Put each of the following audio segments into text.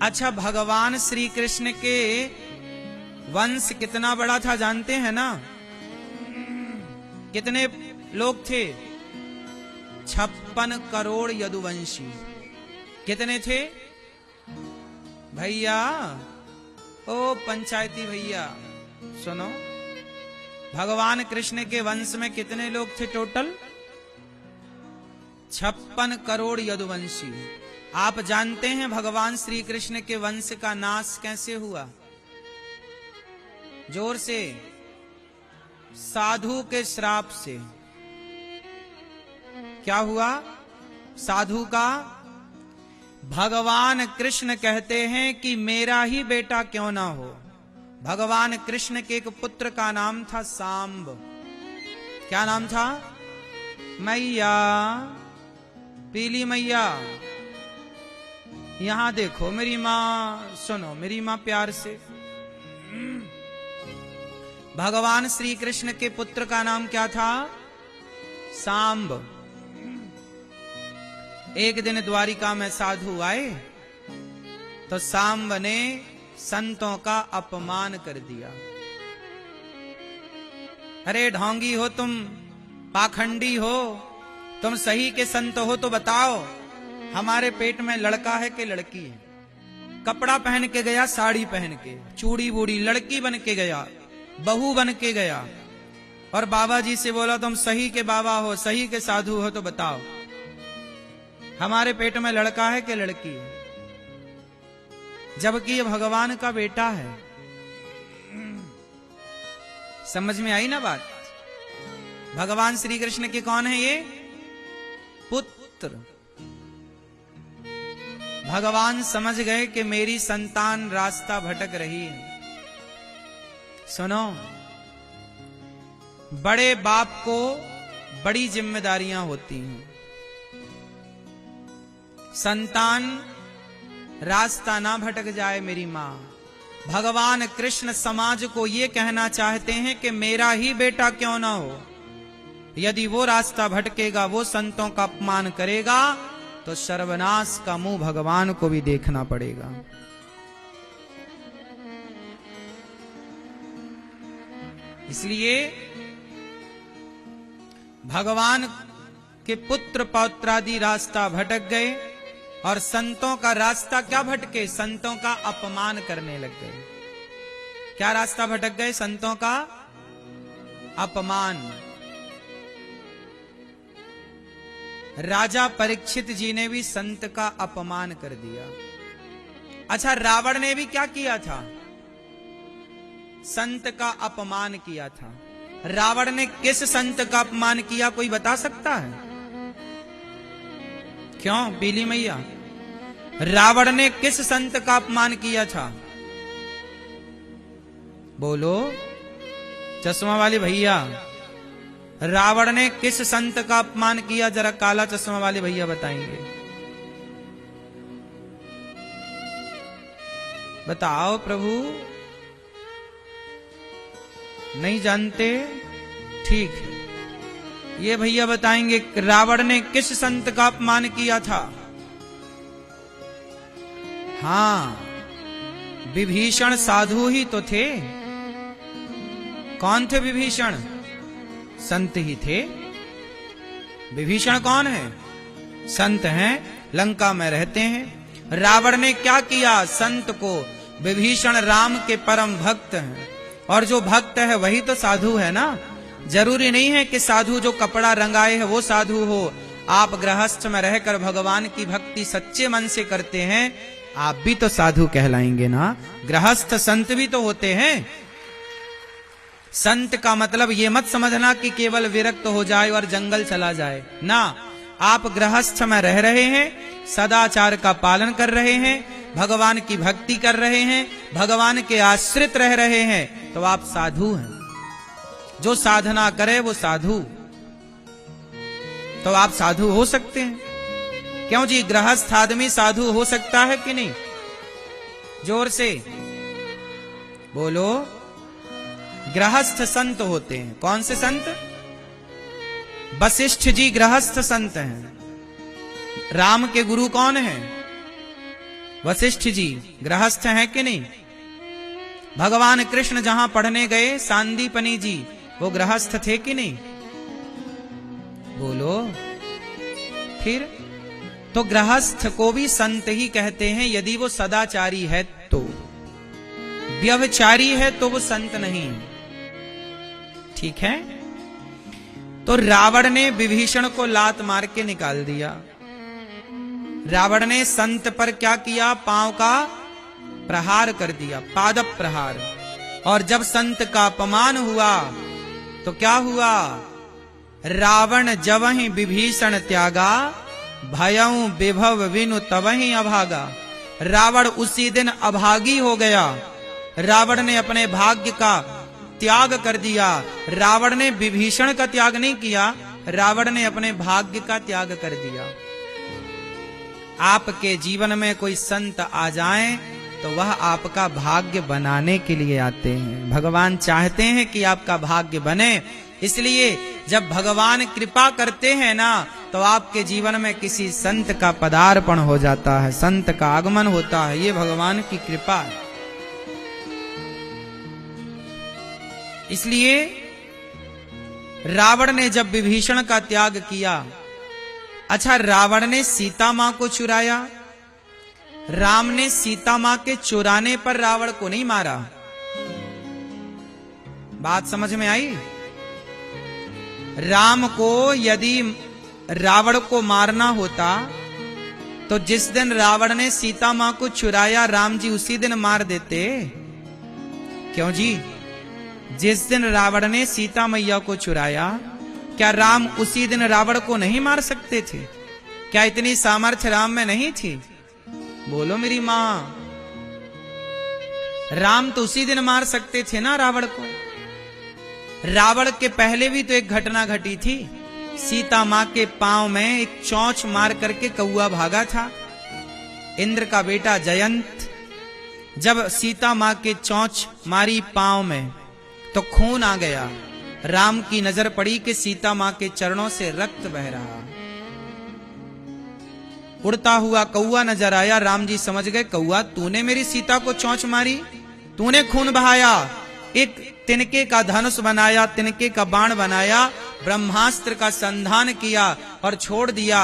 अच्छा, भगवान श्री कृष्ण के वंश कितना बड़ा था जानते हैं ना? कितने लोग थे? 56 करोड़ यदुवंशी। कितने थे भैया? ओ पंचायती भैया सुनो, भगवान कृष्ण के वंश में कितने लोग थे टोटल? 56 करोड़ यदुवंशी। आप जानते हैं भगवान श्री कृष्ण के वंश का नाश कैसे हुआ? जोर से। साधु के श्राप से। क्या हुआ? साधु का। भगवान कृष्ण कहते हैं कि मेरा ही बेटा क्यों ना हो। भगवान कृष्ण के एक पुत्र का नाम था सांब। क्या नाम था? मैया, पीली मैया, यहां देखो मेरी मां, सुनो मेरी मां प्यार से। भगवान श्री कृष्ण के पुत्र का नाम क्या था? सांब। एक दिन द्वारिका में साधु आए तो सांब ने संतों का अपमान कर दिया। अरे ढोंगी हो तुम, पाखंडी हो तुम, सही के संत हो तो बताओ हमारे पेट में लड़का है कि लड़की है? कपड़ा पहन के गया, साड़ी पहन के, चूड़ी बूड़ी, लड़की बन के गया, बहू बन के गया, और बाबा जी से बोला तुम सही के बाबा हो, सही के साधु हो तो बताओ हमारे पेट में लड़का है कि लड़की है? जबकि ये भगवान का बेटा है। समझ में आई ना बात? भगवान श्री कृष्ण के कौन है ये? पुत्र। भगवान समझ गए कि मेरी संतान रास्ता भटक रही है। सुनो, बड़े बाप को बड़ी जिम्मेदारियां होती हैं। संतान रास्ता ना भटक जाए मेरी मां। भगवान कृष्ण समाज को ये कहना चाहते हैं कि मेरा ही बेटा क्यों ना हो। यदि वो रास्ता भटकेगा, वो संतों का अपमान करेगा, तो सर्वनाश का मुंह भगवान को भी देखना पड़ेगा। इसलिए भगवान के पुत्र पौत्रादि रास्ता भटक गए और संतों का रास्ता क्या भटके? संतों का अपमान करने लग गए। क्या रास्ता भटक गए? संतों का अपमान। राजा परीक्षित जी ने भी संत का अपमान कर दिया। अच्छा, रावण ने भी क्या किया था? संत का अपमान किया था। रावण ने किस संत का अपमान किया, कोई बता सकता है? क्यों पीली मैया? रावण ने किस संत का अपमान किया था? बोलो चश्मा वाले भैया, रावण ने किस संत का अपमान किया? जरा काला चश्मा वाले भैया बताएंगे। बताओ प्रभु। नहीं जानते? ठीक है, ये भैया बताएंगे रावण ने किस संत का अपमान किया था। हाँ, विभीषण साधु ही तो थे। कौन थे विभीषण? संत ही थे। विभीषण कौन है? संत हैं, लंका में रहते हैं। रावण ने क्या किया? संत को। विभीषण राम के परम भक्त हैं, और जो भक्त है वही तो साधु है ना। जरूरी नहीं है कि साधु जो कपड़ा रंगाए है वो साधु हो। आप गृहस्थ में रहकर भगवान की भक्ति सच्चे मन से करते हैं, आप भी तो साधु कहलाएंगे ना। गृहस्थ संत भी तो होते हैं। संत का मतलब ये मत समझना कि केवल विरक्त हो जाए और जंगल चला जाए ना। आप गृहस्थ में रह रहे हैं, सदाचार का पालन कर रहे हैं, भगवान की भक्ति कर रहे हैं, भगवान के आश्रित रह रहे हैं, तो आप साधु हैं। जो साधना करे वो साधु। तो आप साधु हो सकते हैं। क्यों जी? गृहस्थ आदमी साधु हो सकता है कि नहीं? जोर से बोलो। गृहस्थ संत होते हैं। कौन से संत? वशिष्ठ जी गृहस्थ संत हैं। राम के गुरु कौन है? वशिष्ठ जी गृहस्थ हैं कि नहीं? भगवान कृष्ण जहां पढ़ने गए सांदीपनी जी वो गृहस्थ थे कि नहीं? बोलो। फिर तो गृहस्थ को भी संत ही कहते हैं यदि वो सदाचारी है तो। व्यभिचारी है तो वो संत नहीं। ठीक है। तो रावण ने विभीषण को लात मार के निकाल दिया। रावण ने संत पर क्या किया? पांव का प्रहार कर दिया, पाद प्रहार। और जब संत का अपमान हुआ तो क्या हुआ? रावण जवहि विभीषण त्यागा, भयउ विभव विनु तवहि अभागा। रावण उसी दिन अभागी हो गया। रावण ने अपने भाग्य का त्याग कर दिया। रावण ने विभीषण का त्याग नहीं किया, रावण ने अपने भाग्य का त्याग कर दिया। आपके जीवन में कोई संत आ जाए तो वह आपका भाग्य बनाने के लिए आते हैं। भगवान चाहते हैं कि आपका भाग्य बने, इसलिए जब भगवान कृपा करते हैं ना तो आपके जीवन में किसी संत का पदार्पण हो जाता है, संत का आगमन होता है। ये भगवान की कृपा है। इसलिए रावण ने जब विभीषण का त्याग किया, अच्छा रावण ने सीता मां को चुराया, राम ने सीता मां के चुराने पर रावण को नहीं मारा। बात समझ में आई? राम को यदि रावण को मारना होता तो जिस दिन रावण ने सीता मां को चुराया राम जी उसी दिन मार देते। क्यों जी? जिस दिन रावण ने सीता मैया को चुराया क्या राम उसी दिन रावण को नहीं मार सकते थे? क्या इतनी सामर्थ्य राम में नहीं थी? बोलो मेरी मां। राम तो उसी दिन मार सकते थे ना रावण को। रावण के पहले भी तो एक घटना घटी थी। सीता मां के पांव में एक चोंच मार करके कौआ भागा था। इंद्र का बेटा जयंत जब सीता मां के चोंच मारी पांव में तो खून आ गया। राम की नजर पड़ी कि सीता मां के चरणों से रक्त बह रहा। उड़ता हुआ कौआ नजर आया। राम जी समझ गए कौआ तूने मेरी सीता को चोंच मारी, तूने खून बहाया। एक तिनके का धनुष बनाया, तिनके का बाण बनाया, ब्रह्मास्त्र का संधान किया और छोड़ दिया।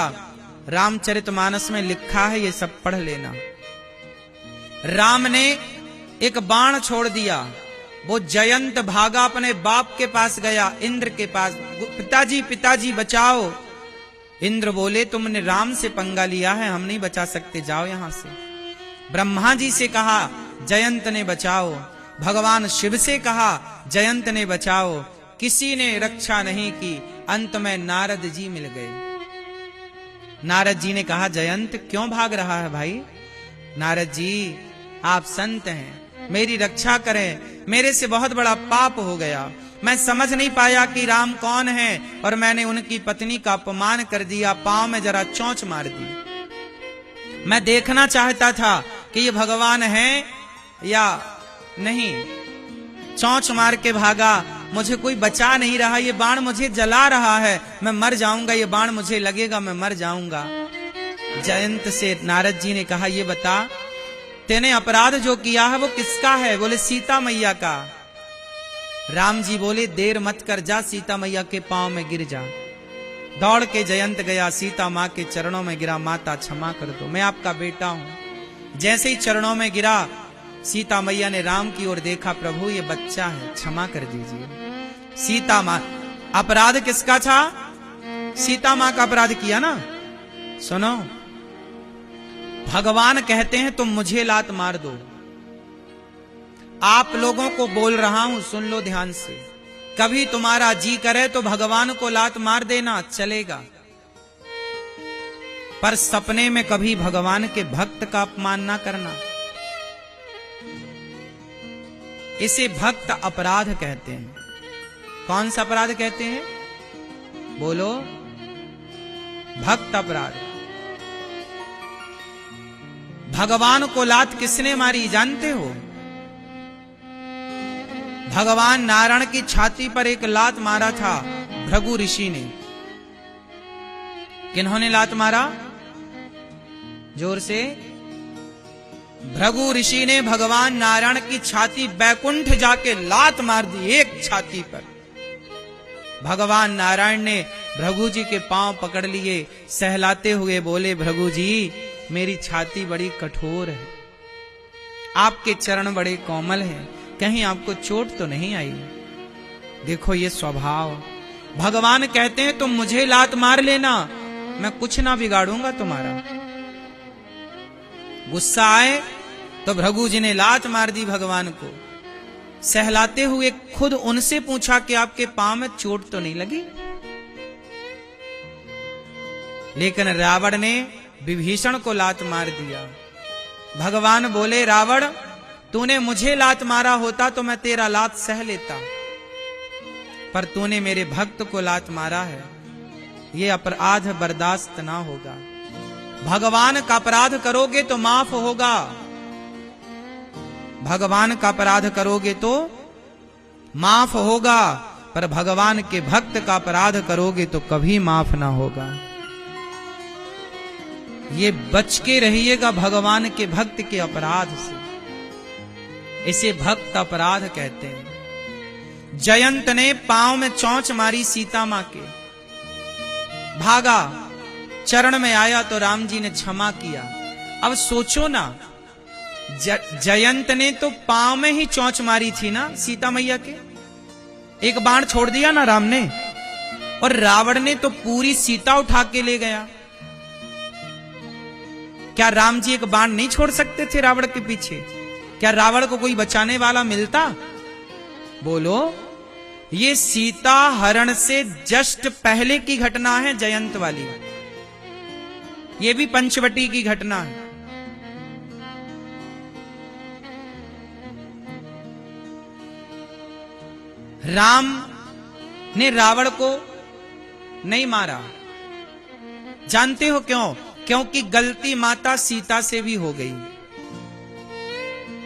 रामचरितमानस में लिखा है, ये सब पढ़ लेना। राम ने एक बाण छोड़ दिया। वो जयंत भागा अपने बाप के पास गया, इंद्र के पास। पिताजी पिताजी बचाओ। इंद्र बोले तुमने राम से पंगा लिया है, हम नहीं बचा सकते, जाओ यहां से। ब्रह्मा जी से कहा जयंत ने बचाओ, भगवान शिव से कहा जयंत ने बचाओ, किसी ने रक्षा नहीं की। अंत में नारद जी मिल गए। नारद जी ने कहा जयंत क्यों भाग रहा है भाई? नारद जी आप संत हैं, मेरी रक्षा करें, मेरे से बहुत बड़ा पाप हो गया। मैं समझ नहीं पाया कि राम कौन है और मैंने उनकी पत्नी का अपमान कर दिया, पांव में जरा चोंच मार दी। मैं देखना चाहता था कि ये भगवान है या नहीं। चोंच मार के भागा, मुझे कोई बचा नहीं रहा, ये बाण मुझे जला रहा है, मैं मर जाऊंगा, ये बाण मुझे लगेगा, मैं मर जाऊंगा। जयंत से नारद जी ने कहा ये बता तेने अपराध जो किया है वो किसका है? बोले सीता मैया का। राम जी बोले देर मत कर, जा सीता मैया के पांव में गिर जा। दौड़ के जयंत गया, सीता मां के चरणों में गिरा, माता क्षमा कर दो, मैं आपका बेटा हूं। जैसे ही चरणों में गिरा सीता मैया ने राम की ओर देखा, प्रभु ये बच्चा है, क्षमा कर दीजिए। सीता मां, अपराध किसका था? सीता मां का अपराध किया ना। सुनो, भगवान कहते हैं तुम मुझे लात मार दो। आप लोगों को बोल रहा हूं, सुन लो ध्यान से। कभी तुम्हारा जी करे तो भगवान को लात मार देना, चलेगा, पर सपने में कभी भगवान के भक्त का अपमान ना करना। इसे भक्त अपराध कहते हैं। कौन सा अपराध कहते हैं? बोलो, भक्त अपराध। भगवान को लात किसने मारी जानते हो? भगवान नारायण की छाती पर एक लात मारा था भृगु ऋषि ने। किन्होंने लात मारा? जोर से। भृगु ऋषि ने भगवान नारायण की छाती बैकुंठ जाके लात मार दी, एक छाती पर। भगवान नारायण ने भृगु जी के पांव पकड़ लिए, सहलाते हुए बोले, भृगु जी मेरी छाती बड़ी कठोर है, आपके चरण बड़े कोमल हैं, कहीं आपको चोट तो नहीं आई? देखो ये स्वभाव। भगवान कहते हैं तुम मुझे लात मार लेना, मैं कुछ ना बिगाड़ूंगा तुम्हारा। गुस्सा आए तो भृगु जी ने लात मार दी भगवान को। सहलाते हुए खुद उनसे पूछा कि आपके पांव में चोट तो नहीं लगी? लेकिन रावण ने विभीषण को लात मार दिया। भगवान बोले, रावण तूने मुझे लात मारा होता तो मैं तेरा लात सह लेता, पर तूने मेरे भक्त को लात मारा है, ये अपराध बर्दाश्त ना होगा। भगवान का अपराध करोगे तो माफ होगा, भगवान का अपराध करोगे तो माफ होगा, पर भगवान के भक्त का अपराध करोगे तो कभी माफ ना होगा। ये बच के रहिएगा भगवान के भक्त के अपराध से, इसे भक्त अपराध कहते हैं। जयंत ने पांव में चोंच मारी सीता मां के, भागा, चरण में आया तो राम जी ने क्षमा किया। अब सोचो ना, जयंत ने तो पांव में ही चोंच मारी थी ना सीता मैया के, एक बाण छोड़ दिया ना राम ने, और रावण ने तो पूरी सीता उठा के ले गया। क्या राम जी एक बाण नहीं छोड़ सकते थे रावण के पीछे? क्या रावण को कोई बचाने वाला मिलता? बोलो, ये सीता हरण से जस्ट पहले की घटना है जयंत वाली, ये भी पंचवटी की घटना है। राम ने रावण को नहीं मारा, जानते हो क्यों? क्योंकि गलती माता सीता से भी हो गई।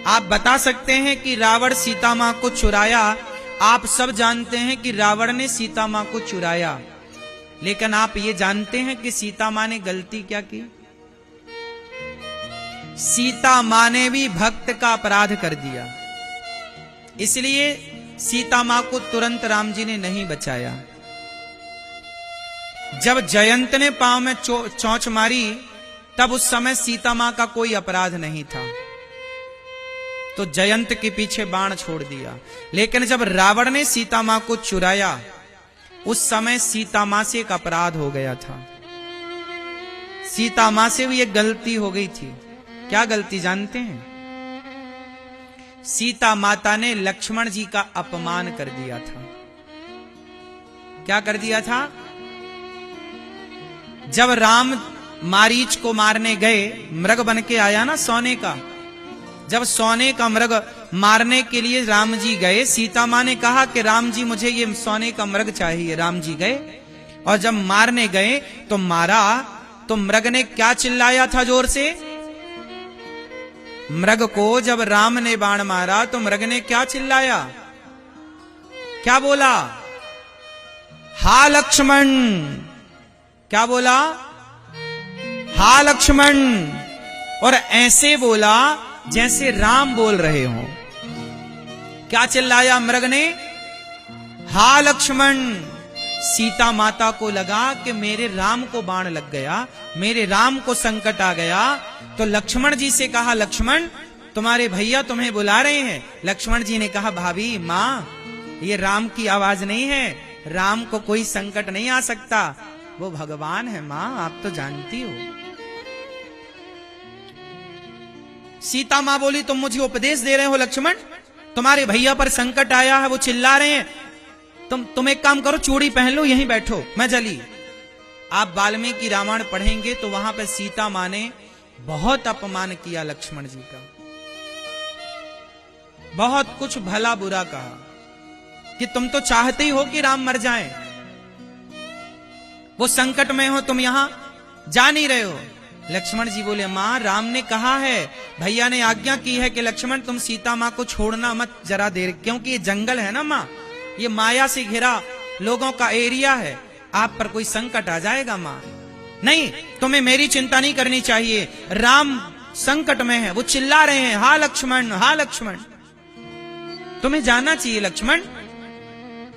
आप बता सकते हैं कि रावण सीता मां को चुराया, आप सब जानते हैं कि रावण ने सीता मां को चुराया, लेकिन आप ये जानते हैं कि सीता मां ने गलती क्या की? सीता मां ने भी भक्त का अपराध कर दिया, इसलिए सीता मां को तुरंत राम जी ने नहीं बचाया। जब जयंत ने पांव में चोंच मारी, तब उस समय सीता मां का कोई अपराध नहीं था, तो जयंत के पीछे बाण छोड़ दिया। लेकिन जब रावण ने सीता मां को चुराया, उस समय सीता मां से एक अपराध हो गया था, सीता मां से भी एक गलती हो गई थी। क्या गलती जानते हैं? सीता माता ने लक्ष्मण जी का अपमान कर दिया था। क्या कर दिया था? जब राम मारीच को मारने गए, मृग बन के आया ना सोने का, जब सोने का मृग मारने के लिए राम जी गए, सीता मां ने कहा कि राम जी मुझे ये सोने का मृग चाहिए। राम जी गए और जब मारने गए तो मारा, तो मृग ने क्या चिल्लाया था जोर से? मृग को जब राम ने बाण मारा तो मृग ने क्या चिल्लाया? क्या बोला? हा लक्ष्मण। क्या बोला? हा लक्ष्मण। और ऐसे बोला जैसे राम बोल रहे हो। क्या चिल्लाया मृग ने? हा लक्ष्मण। सीता माता को लगा कि मेरे राम को बाण लग गया, मेरे राम को संकट आ गया, तो लक्ष्मण जी से कहा, लक्ष्मण तुम्हारे भैया तुम्हें बुला रहे हैं। लक्ष्मण जी ने कहा, भाभी मां ये राम की आवाज नहीं है, राम को कोई संकट नहीं आ सकता, वो भगवान है मां, आप तो जानती हो। सीता मां बोली, तुम मुझे उपदेश दे रहे हो लक्ष्मण, तुम्हारे भैया पर संकट आया है, वो चिल्ला रहे हैं, तुम एक काम करो, चूड़ी पहन लो, यहीं बैठो, मैं चली। आप वाल्मीकि रामायण पढ़ेंगे तो वहां पर सीता मां ने बहुत अपमान किया लक्ष्मण जी का, बहुत कुछ भला बुरा कहा कि तुम तो चाहते ही हो कि राम मर जाएं, वो संकट में हो, तुम यहां जा नहीं रहे हो। लक्ष्मण जी बोले, मां राम ने कहा है, भैया ने आज्ञा की है कि लक्ष्मण तुम सीता मां को छोड़ना मत जरा देर, क्योंकि ये जंगल है ना मां, ये माया से घिरा लोगों का एरिया है, आप पर कोई संकट आ जाएगा मां। नहीं, तुम्हें मेरी चिंता नहीं करनी चाहिए, राम संकट में हैं, वो चिल्ला रहे हैं, हा लक्ष्मण, हा लक्ष्मण। तुम्हें जाना चाहिए लक्ष्मण,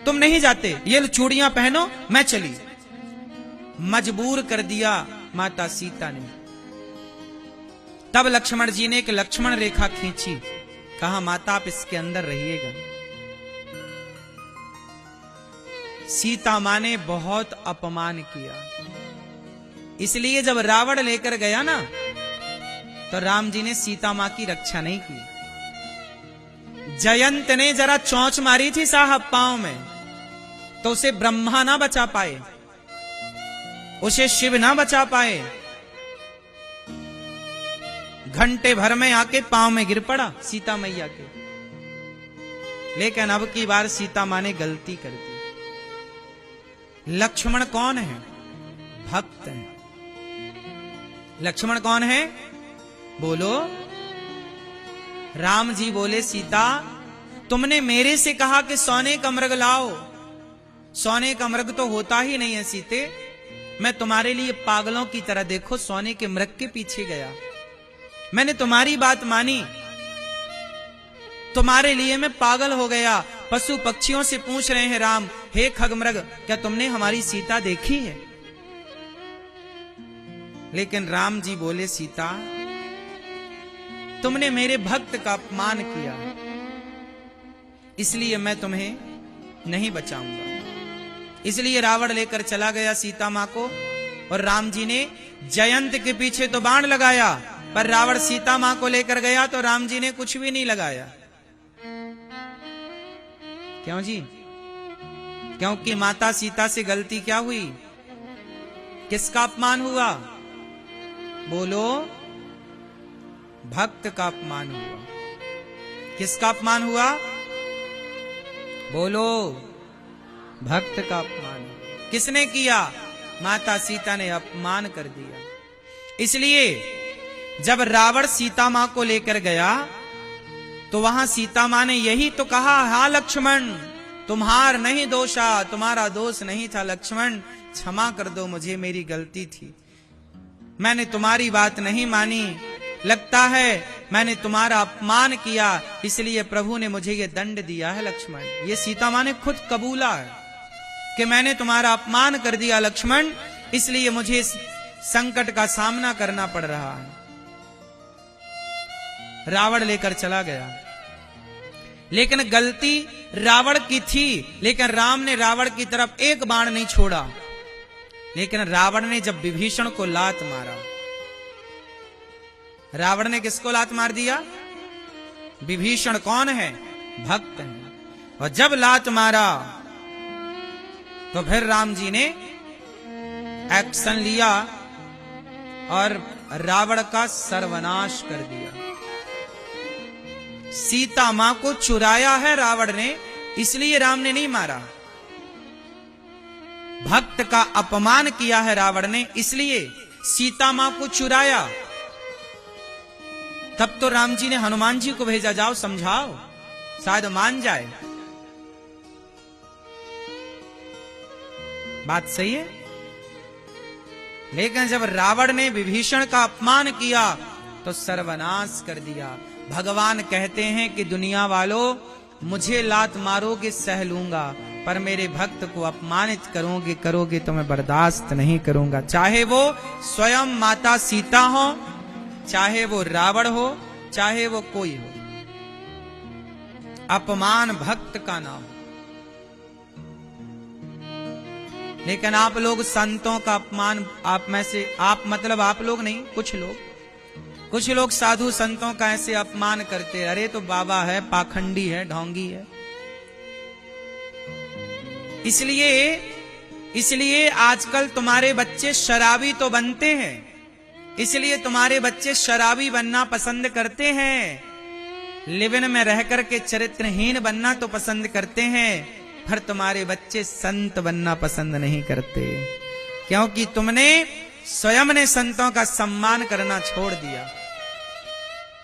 तुम नहीं जाते, ये चूड़ियां पहनो, मैं चली। मजबूर कर दिया माता सीता ने। तब लक्ष्मण जी ने एक लक्ष्मण रेखा खींची, कहा माता आप इसके अंदर रहिएगा। सीता मां ने बहुत अपमान किया, इसलिए जब रावण लेकर गया ना, तो राम जी ने सीता मां की रक्षा नहीं की। जयंत ने जरा चोंच मारी थी साहब पांव में, तो उसे ब्रह्मा ना बचा पाए, उसे शिव ना बचा पाए। घंटे भर में आके पांव में गिर पड़ा सीता मैया के। लेकिन अब की बार सीता मां ने गलती कर दी। लक्ष्मण कौन है? भक्त है। लक्ष्मण कौन है? बोलो। राम जी बोले सीता, तुमने मेरे से कहा कि सोने का मृग लाओ। सोने का मृग तो होता ही नहीं है सीते। मैं तुम्हारे लिए पागलों की तरह, देखो, सोने के मृग के पीछे गया। मैंने तुम्हारी बात मानी, तुम्हारे लिए मैं पागल हो गया। पशु पक्षियों से पूछ रहे हैं राम, हे खगमृग, क्या तुमने हमारी सीता देखी है? लेकिन राम जी बोले सीता, तुमने मेरे भक्त का अपमान किया, इसलिए मैं तुम्हें नहीं बचाऊंगा। इसलिए रावण लेकर चला गया सीता मां को, और राम जी ने जयंत के पीछे तो बाण लगाया, पर रावण सीता मां को लेकर गया तो राम जी ने कुछ भी नहीं लगाया। क्यों जी? क्योंकि माता सीता से गलती क्या हुई? किसका अपमान हुआ? बोलो। भक्त का अपमान हुआ। किसका अपमान हुआ? बोलो। भक्त का अपमान। किसने किया? माता सीता ने अपमान कर दिया। इसलिए जब रावण सीता मां को लेकर गया तो वहां सीता मां ने यही तो कहा, हा लक्ष्मण, तुम्हार नहीं दोषा, तुम्हारा दोष नहीं था लक्ष्मण, क्षमा कर दो मुझे, मेरी गलती थी, मैंने तुम्हारी बात नहीं मानी, लगता है मैंने तुम्हारा अपमान किया, इसलिए प्रभु ने मुझे ये दंड दिया है लक्ष्मण। ये सीता मां ने खुद कबूला है कि मैंने तुम्हारा अपमान कर दिया लक्ष्मण, इसलिए मुझे इस संकट का सामना करना पड़ रहा है। रावण लेकर चला गया, लेकिन गलती रावण की थी, लेकिन राम ने रावण की तरफ एक बाण नहीं छोड़ा। लेकिन रावण ने जब विभीषण को लात मारा, रावण ने किसको लात मार दिया? विभीषण कौन है? भक्त है। और जब लात मारा तो फिर राम जी ने एक्शन लिया और रावण का सर्वनाश कर दिया। सीता मां को चुराया है रावण ने, इसलिए राम ने नहीं मारा। भक्त का अपमान किया है रावण ने, इसलिए सीता मां को चुराया। तब तो राम जी ने हनुमान जी को भेजा, जाओ समझाओ, शायद मान जाए। बात सही है। लेकिन जब रावण ने विभीषण का अपमान किया तो सर्वनाश कर दिया। भगवान कहते हैं कि दुनिया वालों, मुझे लात मारोगे सह लूंगा, पर मेरे भक्त को अपमानित करोगे तो मैं बर्दाश्त नहीं करूंगा। चाहे वो स्वयं माता सीता हो, चाहे वो रावण हो, चाहे वो कोई हो, अपमान भक्त का नाम। लेकिन आप लोग संतों का अपमान, आप में से, आप मतलब आप लोग नहीं, कुछ लोग साधु संतों का ऐसे अपमान करते, अरे तो बाबा है, पाखंडी है, ढोंगी है। इसलिए आजकल तुम्हारे बच्चे शराबी तो बनते हैं, इसलिए तुम्हारे बच्चे शराबी बनना पसंद करते हैं, लिविन में रह करके चरित्रहीन बनना तो पसंद करते हैं, पर तुम्हारे बच्चे संत बनना पसंद नहीं करते, क्योंकि तुमने स्वयं ने संतों का सम्मान करना छोड़ दिया।